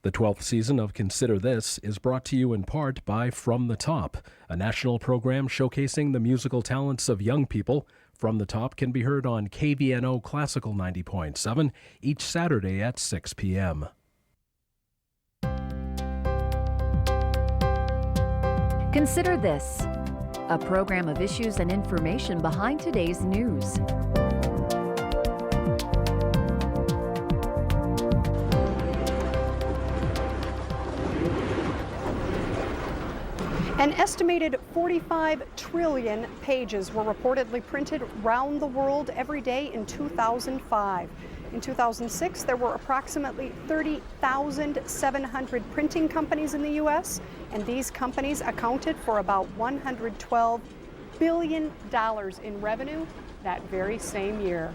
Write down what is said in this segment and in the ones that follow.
The 12th season of Consider This is brought to you in part by From the Top, a national program showcasing the musical talents of young people. From the Top can be heard on KVNO Classical 90.7 each Saturday at 6 p.m. Consider This, a program of issues and information behind today's news. An estimated 45 trillion pages were reportedly printed around the world every day in 2005. In 2006, there were approximately 30,700 printing companies in the U.S., and these companies accounted for about $112 billion in revenue that very same year.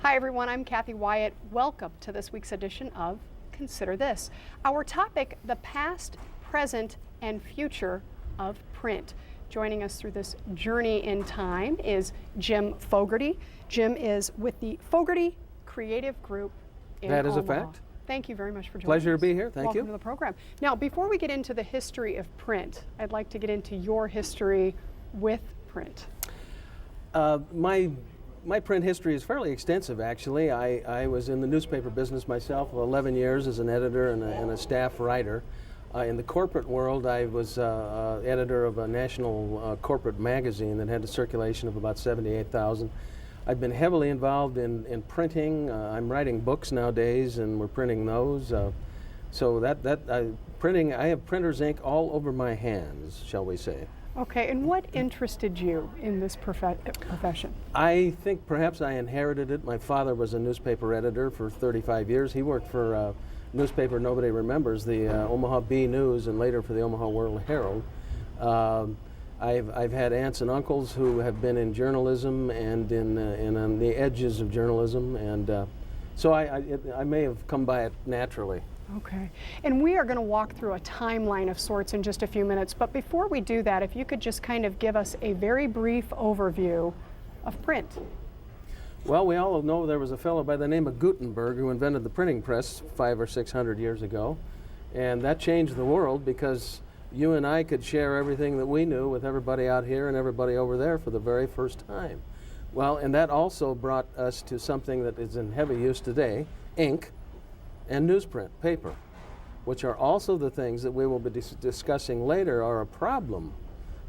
Hi, everyone. I'm Kathy Wyatt. Welcome to this week's edition of Consider This. Our topic, the past, present, and future of print. Joining us through this journey in time is Jim Fogarty. Jim is with the Fogarty Creative Group in Omaha. That is a fact. Thank you very much for joining us. Pleasure to be here. Thank you. Welcome to the program. Now, before we get into the history of print, I'd like to get into your history with print. My print history is fairly extensive, actually. I was in the newspaper business myself for 11 years as an editor and a staff writer. In the corporate world, I was editor of a national corporate magazine that had a circulation of about 78,000. I've been heavily involved in printing. I'm writing books nowadays, and we're printing those. Printing, I have printer's ink all over my hands, shall we say. Okay, and what interested you in this profession? I think perhaps I inherited it. My father was a newspaper editor for 35 years. He worked for newspaper nobody remembers, the Omaha Bee News, and later for the Omaha World Herald. I've had aunts and uncles who have been in journalism and on the edges of journalism, and so I may have come by it naturally. Okay, and we are going to walk through a timeline of sorts in just a few minutes, but before we do that, if you could just kind of give us a very brief overview of print. Well, we all know there was a fellow by the name of Gutenberg who invented the printing press 500 or 600 years ago, and that changed the world because you and I could share everything that we knew with everybody out here and everybody over there for the very first time. Well, and that also brought us to something that is in heavy use today, ink and newsprint, paper, which are also the things that we will be discussing later are a problem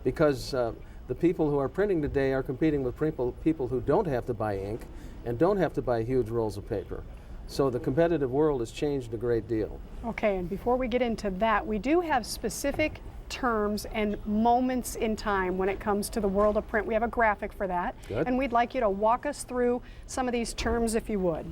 because the people who are printing today are competing with people who don't have to buy ink and don't have to buy huge rolls of paper. So the competitive world has changed a great deal. Okay, and before we get into that, we do have specific terms and moments in time when it comes to the world of print. We have a graphic for that. Good. And we'd like you to walk us through some of these terms if you would.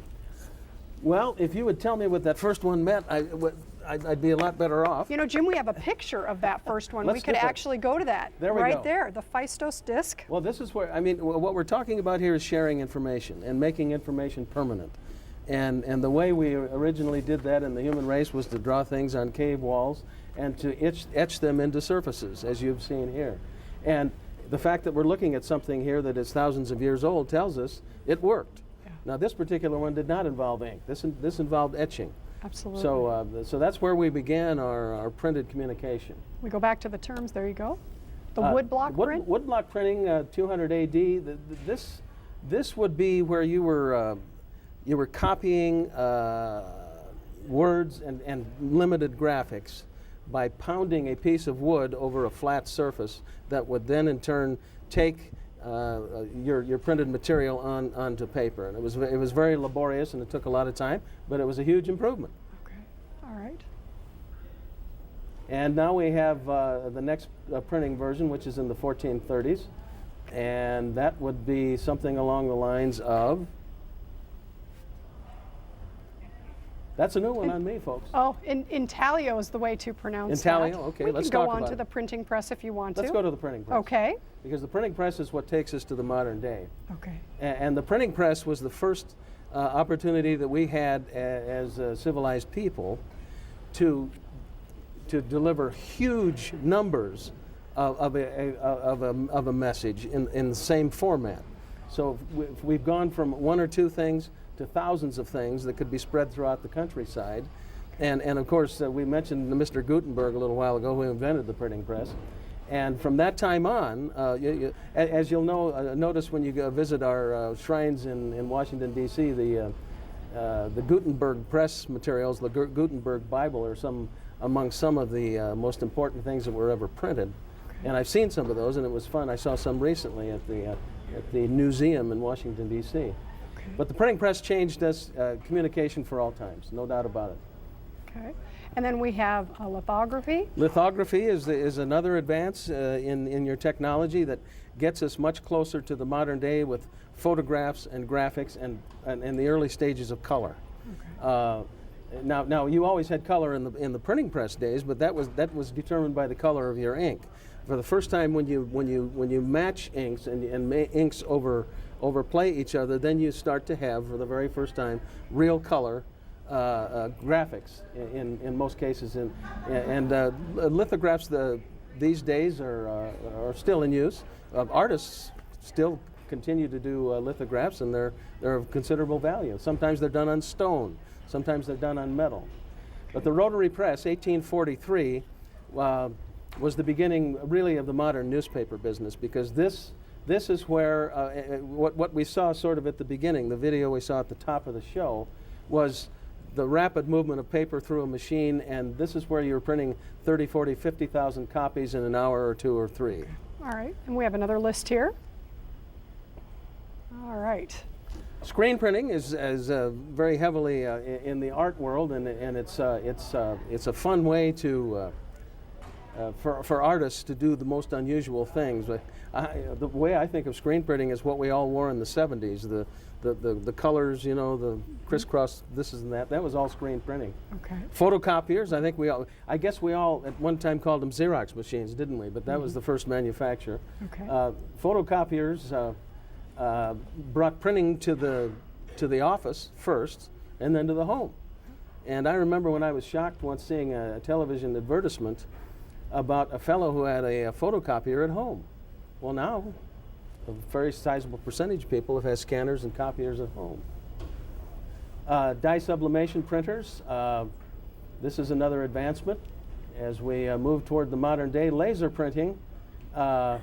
Well, if you would tell me what that first one meant, I'd be a lot better off. You know, Jim, we have a picture of that first one. We could actually go to that. There we right go. There, the Phaistos disc. Well, this is where, I mean, what we're talking about here is sharing information and making information permanent. And the way we originally did that in the human race was to draw things on cave walls and to etch them into surfaces, as you've seen here. And the fact that we're looking at something here that is thousands of years old tells us it worked. Yeah. Now, this particular one did not involve ink. This involved etching. Absolutely. So that's where we began our printed communication. We go back to the terms. There you go. The woodblock print? Woodblock printing, 200 AD. This would be where you were copying words and limited graphics by pounding a piece of wood over a flat surface that would then in turn take your printed material onto paper. And it was very laborious and it took a lot of time, but it was a huge improvement. Okay, all right. And now we have the next printing version, which is in the 1430s, and that would be something along the lines of. That's a new one on me, folks. Oh, intaglio is the way to pronounce intaglio, that. okay, let's go on to the printing press if you want to. Let's go to the printing press. Okay. Because the printing press is what takes us to the modern day. Okay. And the printing press was the first opportunity that we had as civilized people to deliver huge numbers of a message in the same format. So we've gone from one or two things to thousands of things that could be spread throughout the countryside. And of course, we mentioned Mr. Gutenberg a little while ago, who invented the printing press. And from that time on, as you'll know, notice when you go visit our shrines in Washington, D.C., the Gutenberg press materials, the Gutenberg Bible, are among some of the most important things that were ever printed. And I've seen some of those, and it was fun. I saw some recently at the museum in Washington, D.C. Okay. But the printing press changed us communication for all times, no doubt about it. Okay. And then we have lithography. Lithography is another advance in your technology that gets us much closer to the modern day with photographs and graphics and the early stages of color. Okay. Now you always had color in the printing press days, but that was determined by the color of your ink. For the first time, when you match inks and inks overplay each other, then you start to have, for the very first time, real color graphics in most cases. And lithographs these days are still in use. Artists still continue to do lithographs, and they're of considerable value. Sometimes they're done on stone, sometimes they're done on metal. But the rotary press, 1843, was the beginning really of the modern newspaper business, because this is where what we saw sort of at the beginning, the video we saw at the top of the show, was the rapid movement of paper through a machine, and this is where you're printing 30, 40, 50,000 copies in an hour or two or three. All right, and we have another list here. All right. Screen printing is very heavily in the art world, and it's a fun way to for artists to do the most unusual things. The way I think of screen printing is what we all wore in the 70s. The colors, you know, the crisscross, this and that. That was all screen printing. Okay. Photocopiers, I guess we all at one time called them Xerox machines, didn't we? But that was the first manufacturer. Okay. Photocopiers brought printing to the office first, and then to the home. And I remember when I was shocked once seeing a television advertisement about a fellow who had a photocopier at home. Well, now a very sizable percentage of people have had scanners and copiers at home. Dye sublimation printers. This is another advancement as we move toward the modern day. Laser printing. I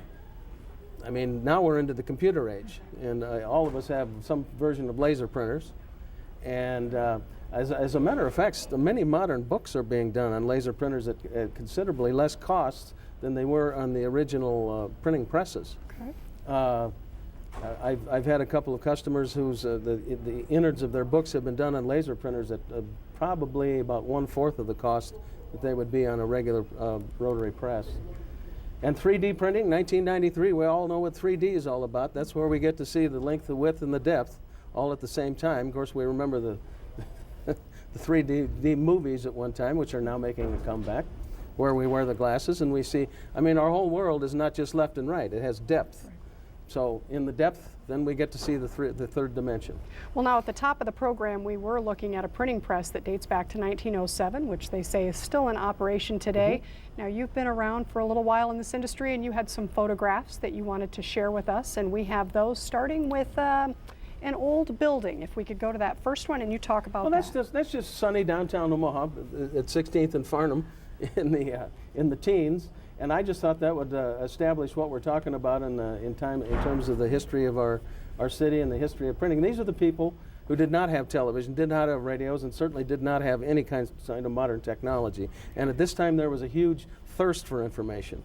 mean, now we're into the computer age, and all of us have some version of laser printers. And as a matter of fact, many modern books are being done on laser printers at considerably less cost than they were on the original printing presses. Okay. I've had a couple of customers whose the innards of their books have been done on laser printers at probably about 1/4 of the cost that they would be on a regular rotary press. And 3D printing, 1993, we all know what 3D is all about. That's where we get to see the length, the width, and the depth all at the same time. Of course, we remember the 3D movies at one time, which are now making a comeback, where we wear the glasses and we see, I mean, our whole world is not just left and right, it has depth. Right. So in the depth, then we get to see the third dimension. Well, now at the top of the program, we were looking at a printing press that dates back to 1907, which they say is still in operation today. Now, you've been around for a little while in this industry, and you had some photographs that you wanted to share with us, and we have those starting with an old building. If we could go to that first one and you talk about that. Well, that's just sunny downtown Omaha at 16th and Farnham in the teens. And I just thought that would establish what we're talking about in terms of the history of our city and the history of printing. These are the people who did not have television, did not have radios, and certainly did not have any kind of modern technology. And at this time, there was a huge thirst for information.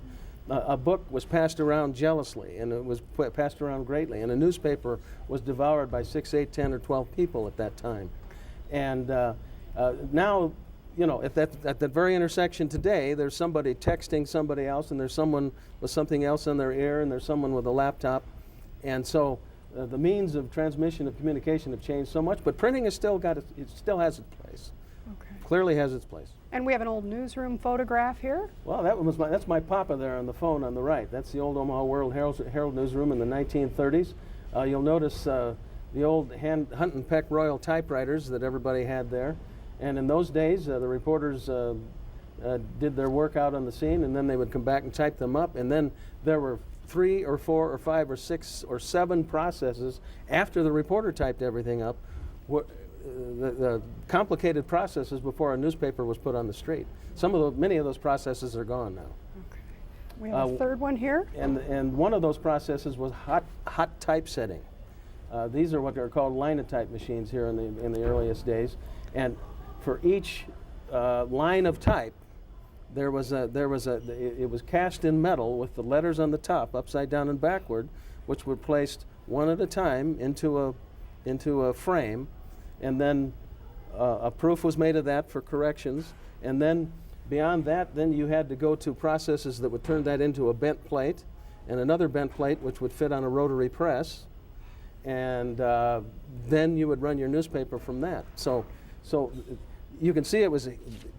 A book was passed around jealously, and it was passed around greatly. And a newspaper was devoured by 6, 8, 10, or 12 people at that time. And now, you know, at that very intersection today, there's somebody texting somebody else, and there's someone with something else in their ear, and there's someone with a laptop. And so the means of transmission of communication have changed so much, but printing has still has its place. Okay. Clearly has its place. And we have an old newsroom photograph here. Well, that's my papa there on the phone on the right. That's the old Omaha World Herald newsroom in the 1930s. You'll notice the old Hunt and Peck Royal typewriters that everybody had there. And in those days, the reporters did their work out on the scene, and then they would come back and type them up. And then there were 3 or 4 or 5 or 6 or 7 processes after the reporter typed everything up, the complicated processes before a newspaper was put on the street. Many of those processes are gone now. Okay. We have a third one here. And one of those processes was hot typesetting. These are what are called linotype machines here in the earliest days. And for each line of type, it was cast in metal with the letters on the top, upside down and backward, which were placed one at a time into a frame, and then a proof was made of that for corrections, and then beyond that, then you had to go to processes that would turn that into a bent plate, and another bent plate which would fit on a rotary press, and then you would run your newspaper from that. So you can see it was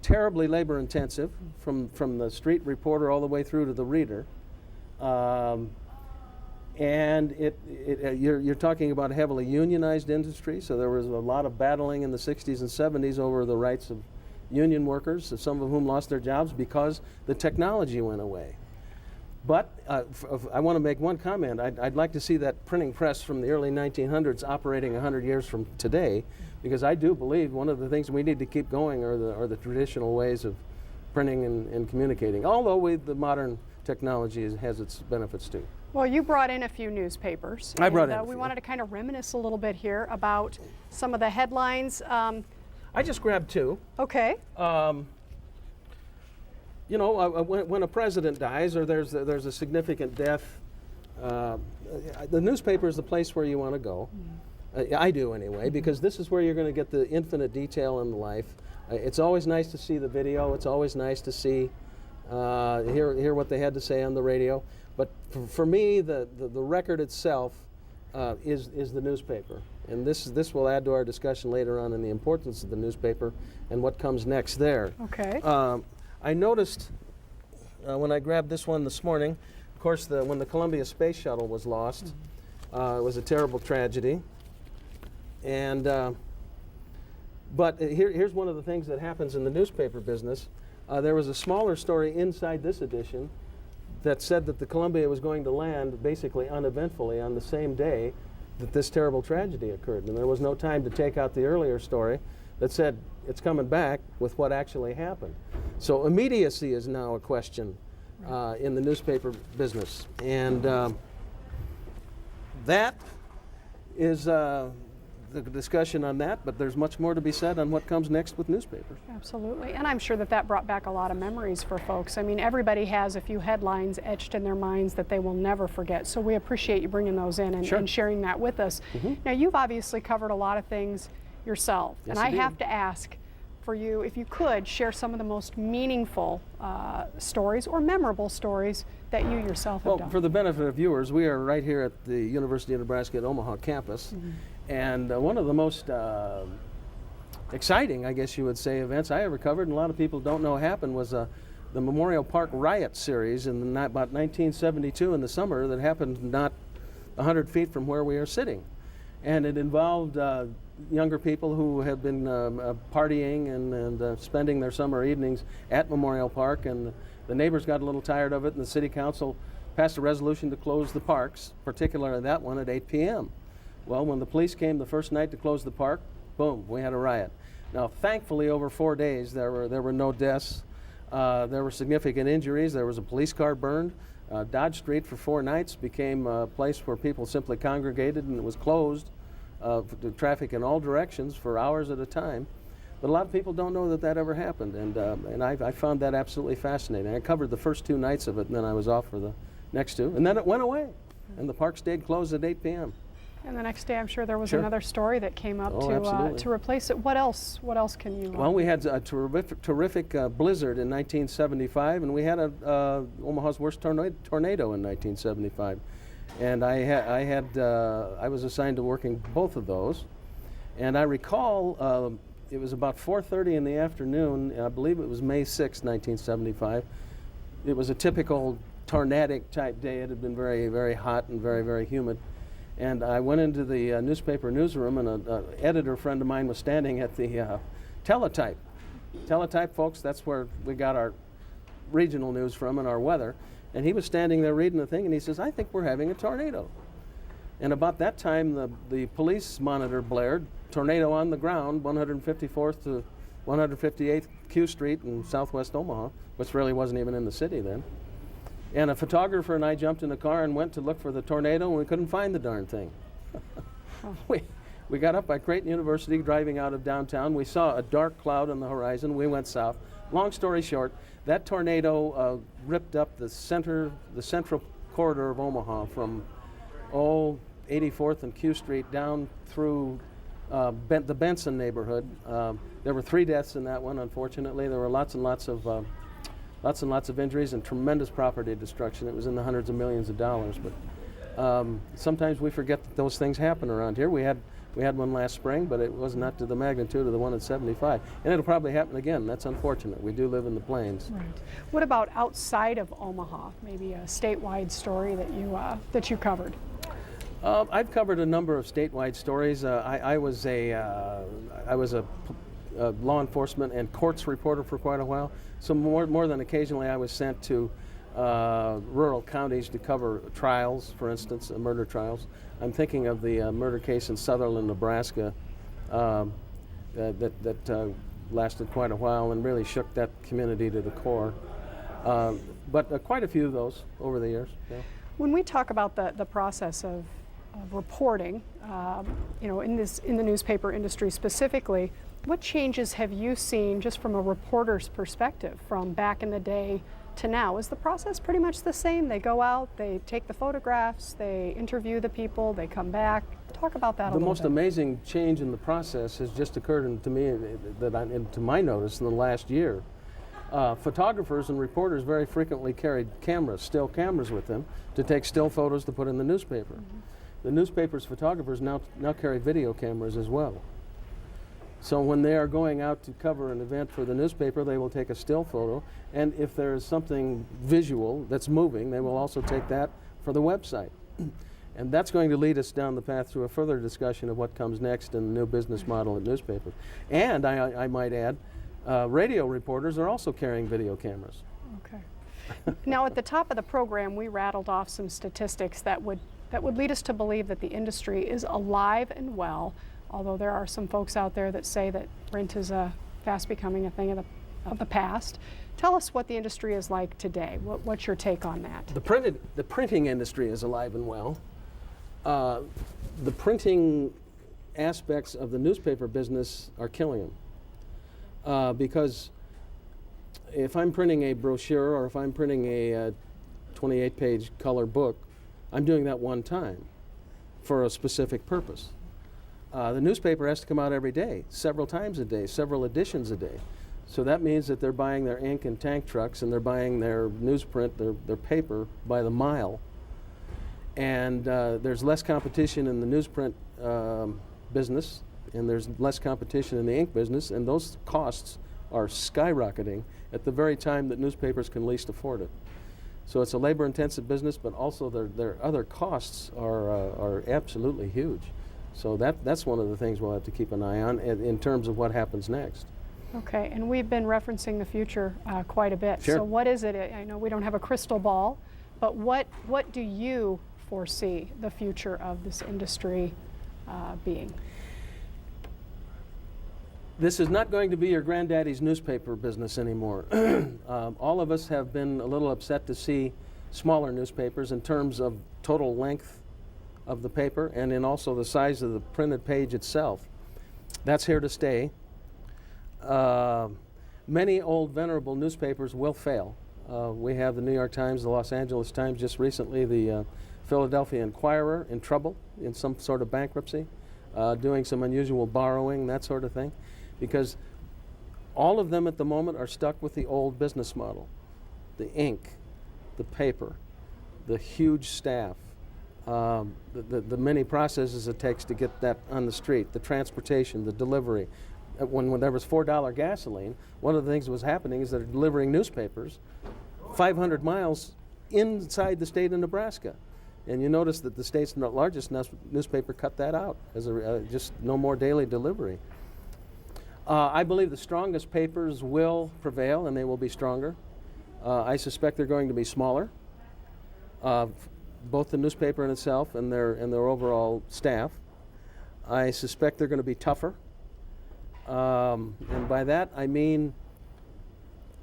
terribly labor intensive from the street reporter all the way through to the reader. And you're talking about a heavily unionized industry, so there was a lot of battling in the 60s and 70s over the rights of union workers, some of whom lost their jobs because the technology went away. But I want to make one comment. I'd like to see that printing press from the early 1900s operating 100 years from today, because I do believe one of the things we need to keep going are the traditional ways of printing and communicating, although the modern technology has its benefits too. Well, you brought in a few newspapers. I brought in a We few. wanted to kind of reminisce a little bit here about some of the headlines. I just grabbed two. Okay. You know, when a president dies or there's a significant death, the newspaper is the place where you want to go. I do anyway, because this is where you're going to get the infinite detail in life. It's always nice to see the video. It's always nice to see, hear what they had to say on the radio. But for me, the record itself is the newspaper. And this will add to our discussion later on in the importance of the newspaper and what comes next there. Okay. I noticed when I grabbed this one this morning, of course, when the Columbia Space Shuttle was lost, it was a terrible tragedy. And but here's one of the things that happens in the newspaper business. There was a smaller story inside this edition that said that the Columbia was going to land basically uneventfully on the same day that this terrible tragedy occurred. And there was no time to take out the earlier story that said it's coming back with what actually happened. So immediacy is now a question in the newspaper business. And that is the discussion on that, but there's much more to be said on what comes next with newspapers. Absolutely. And I'm sure that brought back a lot of memories for folks. I mean, everybody has a few headlines etched in their minds that they will never forget. So we appreciate you bringing those in and, Sure. and sharing that with us. Now, you've obviously covered a lot of things yourself. Yes, and I I did. have to ask for you, if you could, share some of the most meaningful stories or memorable stories that you yourself have Well, done. for the benefit of viewers, we are right here at the University of Nebraska at Omaha campus. And one of the most exciting, I guess you would say, events I ever covered, and a lot of people don't know happened, was the Memorial Park Riot series in about 1972 in the summer that happened not 100 feet from where we are sitting. And it involved younger people who had been partying and spending their summer evenings at Memorial Park, and the neighbors got a little tired of it, and the city council passed a resolution to close the parks, particularly that one at 8 p.m. Well, when the police came the first night to close the park, boom, we had a riot. Now, thankfully, over 4 days, there were no deaths. There were significant injuries. There was a police car burned. Dodge Street for 4 nights became a place where people simply congregated, and it was closed to traffic in all directions for hours at a time. But a lot of people don't know that ever happened, and I found that absolutely fascinating. I covered the first 2 nights of it, and then I was off for the next 2, and then it went away, and the park stayed closed at 8 p.m. And the next day, I'm sure there was Sure. another story that came up absolutely. to replace it. What else? What else can you? Well, we had a terrific blizzard in 1975, and we had Omaha's worst tornado in 1975. And I was assigned to working both of those. And I recall it was about 4:30 in the afternoon. I believe it was May 6, 1975. It was a typical tornadic type day. It had been very, very hot and very, very humid. And I went into the newspaper newsroom, and an editor friend of mine was standing at the teletype. Teletype, folks, that's where we got our regional news from and our weather. And he was standing there reading the thing, and he says, "I think we're having a tornado." And about that time, the police monitor blared, tornado on the ground, 154th to 158th Q Street in southwest Omaha, which really wasn't even in the city then. And a photographer and I jumped in the car and went to look for the tornado, and we couldn't find the darn thing. We got up by Creighton University, driving out of downtown. We saw a dark cloud on the horizon. We went south. Long story short, that tornado ripped up the central corridor of Omaha from 84th and Q Street down through the Benson neighborhood. There were 3 deaths in that one, unfortunately. There were lots and lots of injuries and tremendous property destruction. It was in the hundreds of millions of dollars. But sometimes we forget that those things happen around here. We had one last spring, but it was not to the magnitude of the one at 75. And it'll probably happen again. That's unfortunate. We do live in the plains. Right. What about outside of Omaha? Maybe a statewide story that you covered. I've covered a number of statewide stories. I was a law enforcement and courts reporter for quite a while. So more than occasionally, I was sent to rural counties to cover trials, for instance, murder trials. I'm thinking of the murder case in Sutherland, Nebraska, that lasted quite a while and really shook that community to the core. But quite a few of those over the years. Yeah. When we talk about the process of reporting, in the newspaper industry specifically, what changes have you seen just from a reporter's perspective from back in the day to now? Is the process pretty much the same? They go out, they take the photographs, they interview the people, they come back. Talk about that a little bit. The most amazing change in the process has just occurred to me, to my notice, in the last year. Photographers and reporters very frequently carried still cameras with them to take still photos to put in the newspaper. Mm-hmm. The newspaper's photographers now carry video cameras as well. So when they are going out to cover an event for the newspaper, they will take a still photo, and if there is something visual that's moving, they will also take that for the website. And that's going to lead us down the path to a further discussion of what comes next in the new business model at newspapers. And I might add, radio reporters are also carrying video cameras. Okay. Now at the top of the program, we rattled off some statistics that would lead us to believe that the industry is alive and well, although there are some folks out there that say that print is fast becoming a thing of the past. Tell us what the industry is like today. What's your take on that? The printing industry is alive and well. The printing aspects of the newspaper business are killing them. Because if I'm printing a brochure or if I'm printing a 28-page color book, I'm doing that one time for a specific purpose. The newspaper has to come out every day, several times a day, several editions a day. So that means that they're buying their ink and tank trucks and they're buying their newsprint, their paper by the mile. And there's less competition in the newsprint business, and there's less competition in the ink business, and those costs are skyrocketing at the very time that newspapers can least afford it. So it's a labor-intensive business, but also their other costs are absolutely huge. So that's one of the things we'll have to keep an eye on in terms of what happens next. Okay, and we've been referencing the future quite a bit. Sure. So what is it? I know we don't have a crystal ball, but what do you foresee the future of this industry being? This is not going to be your granddaddy's newspaper business anymore. All of us have been a little upset to see smaller newspapers in terms of total length of the paper and in also the size of the printed page itself. That's here to stay. Many old venerable newspapers will fail. We have the New York Times, the Los Angeles Times, just recently the Philadelphia Inquirer in trouble in some sort of bankruptcy, doing some unusual borrowing, that sort of thing, because all of them at the moment are stuck with the old business model. The ink, the paper, the huge staff, the many processes it takes to get that on the street, the transportation, the delivery. When there was $4 gasoline, one of the things that was happening is they're delivering newspapers 500 miles inside the state of Nebraska. And you notice that the state's largest newspaper cut that out as just no more daily delivery. I believe the strongest papers will prevail, and they will be stronger. I suspect they're going to be smaller, both the newspaper in itself and their overall staff. I suspect they're going to be tougher. And by that I mean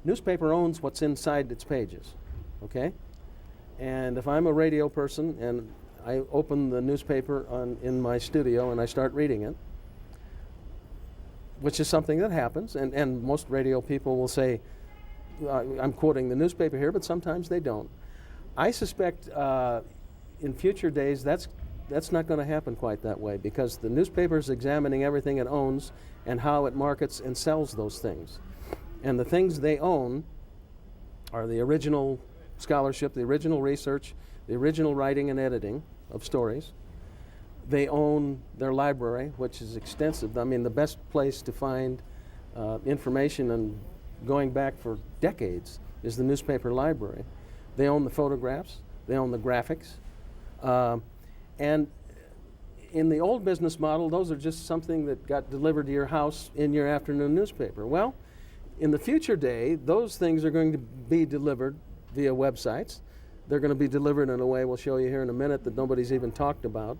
newspaper owns what's inside its pages, okay? And if I'm a radio person and I open the newspaper in my studio and I start reading it, which is something that happens, and most radio people will say, I'm quoting the newspaper here, but sometimes they don't. I suspect in future days that's not going to happen quite that way, because the newspaper is examining everything it owns and how it markets and sells those things. And the things they own are the original scholarship, the original research, the original writing and editing of stories. They own their library, which is extensive. I mean, the best place to find information, and going back for decades, is the newspaper library. They own the photographs, they own the graphics. And in the old business model, those are just something that got delivered to your house in your afternoon newspaper. Well, in the future day, those things are going to be delivered via websites. They're going to be delivered in a way we'll show you here in a minute that nobody's even talked about.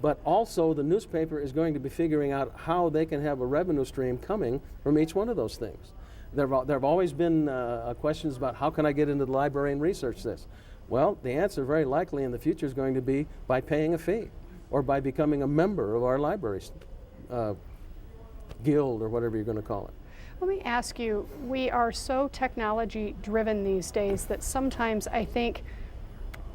But also the newspaper is going to be figuring out how they can have a revenue stream coming from each one of those things. There have always been questions about how can I get into the library and research this? Well, the answer very likely in the future is going to be by paying a fee or by becoming a member of our library guild or whatever you're going to call it. Let me ask you, we are so technology driven these days that sometimes I think,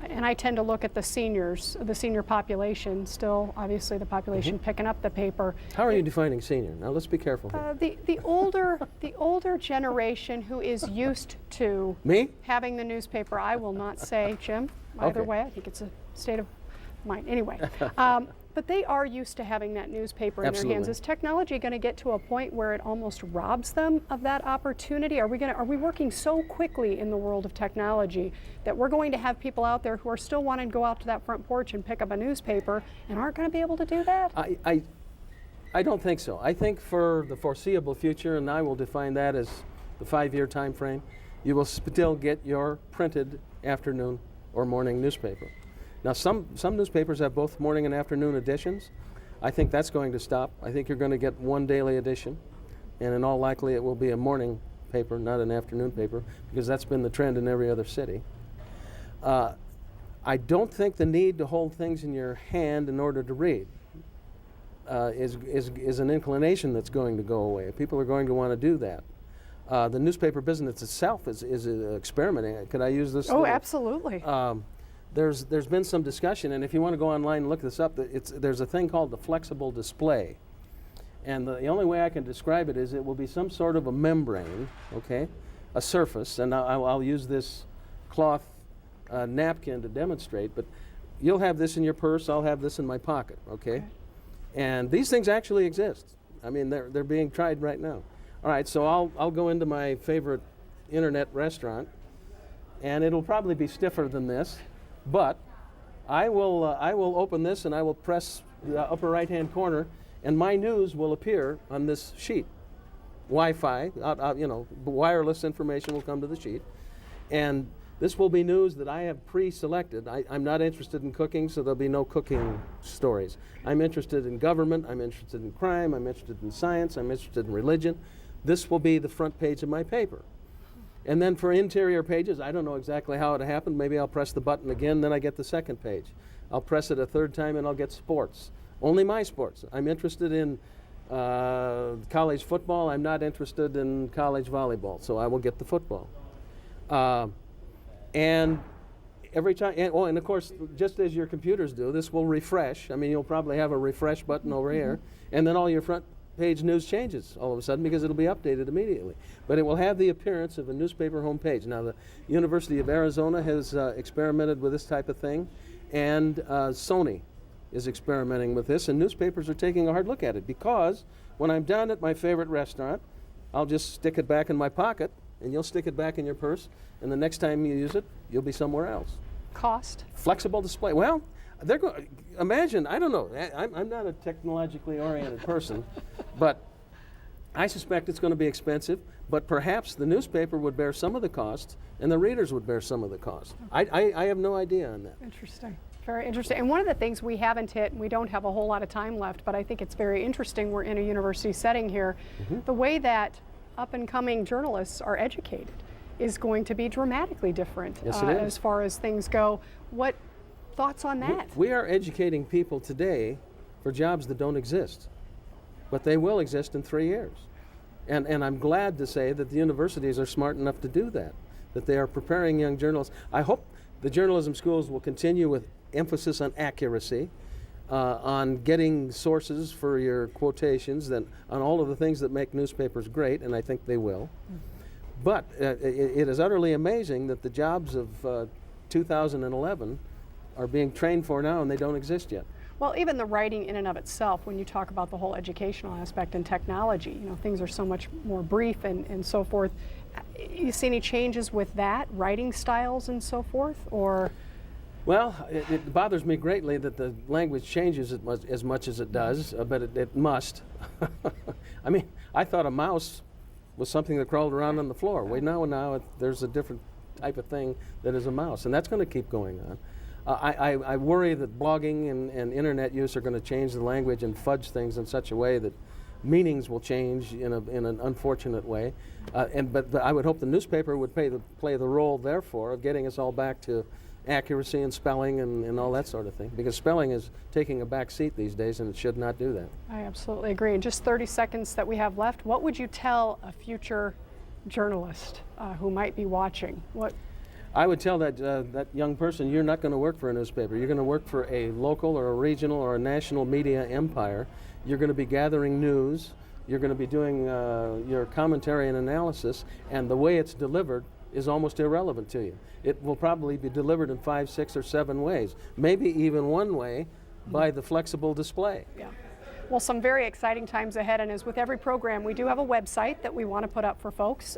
and I tend to look at the seniors, the senior population, still obviously the population picking up the paper. How are you defining senior? Now let's be careful here. The older generation who is used to Me? having the newspaper. I will not say, Jim, either Okay. way. I think it's a state of mind. Anyway, but they are used to having that newspaper in their hands. Absolutely. Is technology going to get to a point where it almost robs them of that opportunity? Are we working so quickly in the world of technology that we're going to have people out there who are still wanting to go out to that front porch and pick up a newspaper and aren't going to be able to do that? I don't think so. I think for the foreseeable future, and I will define that as the 5-year time frame, you will still get your printed afternoon or morning newspaper. Now, some newspapers have both morning and afternoon editions. I think that's going to stop. I think you're going to get one daily edition, and in all likely it will be a morning paper, not an afternoon paper, because that's been the trend in every other city. I don't think the need to hold things in your hand in order to read is an inclination that's going to go away. People are going to want to do that. The newspaper business itself is experimenting. Could I use this? Oh, absolutely. There's been some discussion, and if you want to go online and look this up, there's a thing called the flexible display. And the only way I can describe it is it will be some sort of a membrane, okay, a surface, and I'll use this cloth napkin to demonstrate, but you'll have this in your purse, I'll have this in my pocket, okay? And these things actually exist. I mean, they're being tried right now. All right, so I'll go into my favorite internet restaurant, and it'll probably be stiffer than this, but I will open this and I will press the upper right-hand corner, and my news will appear on this sheet. Wi-Fi, wireless information will come to the sheet, and this will be news that I have pre-selected. I'm not interested in cooking, so there'll be no cooking stories. I'm interested in government, I'm interested in crime, I'm interested in science, I'm interested in religion. This will be the front page of my paper. And then for interior pages, I don't know exactly how it happened. Maybe I'll press the button again, then I get the second page. I'll press it a third time and I'll get sports. Only my sports. I'm interested in college football. I'm not interested in college volleyball, so I will get the football. And every time, and of course, just as your computers do, this will refresh. I mean, you'll probably have a refresh button over here, and then all your front page news changes all of a sudden because it'll be updated immediately. But it will have the appearance of a newspaper homepage. Now, the University of Arizona has experimented with this type of thing, and Sony is experimenting with this, and newspapers are taking a hard look at it, because when I'm done at my favorite restaurant, I'll just stick it back in my pocket, and you'll stick it back in your purse, and the next time you use it, you'll be somewhere else. Cost? Flexible display. Well, they're going. Imagine. I don't know. I'm not a technologically oriented person, but I suspect it's going to be expensive. But perhaps the newspaper would bear some of the cost, and the readers would bear some of the cost. I have no idea on that. Interesting. Very interesting. And one of the things we haven't hit, and we don't have a whole lot of time left, but I think it's very interesting, we're in a university setting here, the way that up-and-coming journalists are educated is going to be dramatically different Yes, it is. as far as things go. What thoughts on that? We are educating people today for jobs that don't exist, but they will exist in 3 years. And I'm glad to say that the universities are smart enough to do that they are preparing young journalists. I hope the journalism schools will continue with emphasis on accuracy, on getting sources for your quotations, on all of the things that make newspapers great, and I think they will. But it is utterly amazing that the jobs of 2011 are being trained for now and they don't exist yet. Well, even the writing in and of itself, when you talk about the whole educational aspect and technology, you know, things are so much more brief and so forth. You see any changes with that, writing styles and so forth, or? Well, it bothers me greatly that the language changes as much as it does, but it must. I mean, I thought a mouse was something that crawled around on the floor. We now there's a different type of thing that is a mouse, and that's going to keep going on. I worry that blogging and internet use are going to change the language and fudge things in such a way that meanings will change in an unfortunate way. But I would hope the newspaper would play the role, therefore, of getting us all back to accuracy and spelling and all that sort of thing, because spelling is taking a back seat these days and it should not do that. I absolutely agree. In just 30 seconds that we have left, what would you tell a future journalist who might be watching? I would tell that young person, you're not going to work for a newspaper. You're going to work for a local or a regional or a national media empire. You're going to be gathering news. You're going to be doing your commentary and analysis, and the way it's delivered is almost irrelevant to you. It will probably be delivered in 5, 6, or 7 ways, maybe even one way by the flexible display. Yeah. Well, some very exciting times ahead, and as with every program, we do have a website that we want to put up for folks,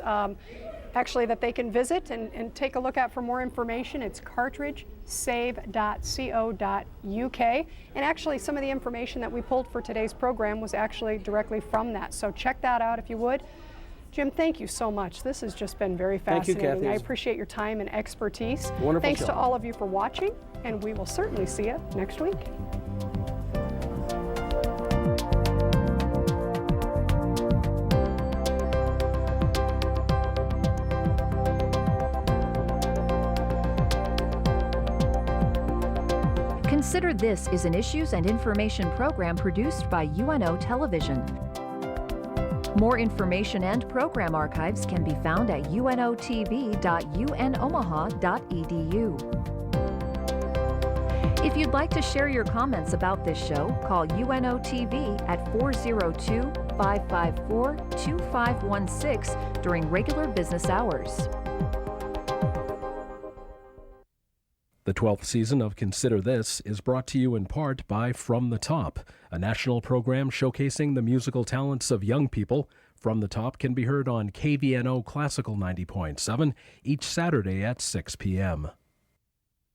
actually that they can visit and take a look at for more information. It's cartridgesave.co.uk, and actually some of the information that we pulled for today's program was actually directly from that, so check that out if you would. Jim, thank you so much. This has just been very fascinating. Thank you, Kathy. I appreciate your time and expertise. Wonderful Thanks show. to all of you for watching, and we will certainly see you next week. Consider This is an issues and information program produced by UNO Television. More information and program archives can be found at untv.unomaha.edu. If you'd like to share your comments about this show, call UNO TV at 402-554-2516 during regular business hours. The 12th season of Consider This is brought to you in part by From the Top, a national program showcasing the musical talents of young people. From the Top can be heard on KVNO Classical 90.7 each Saturday at 6 p.m.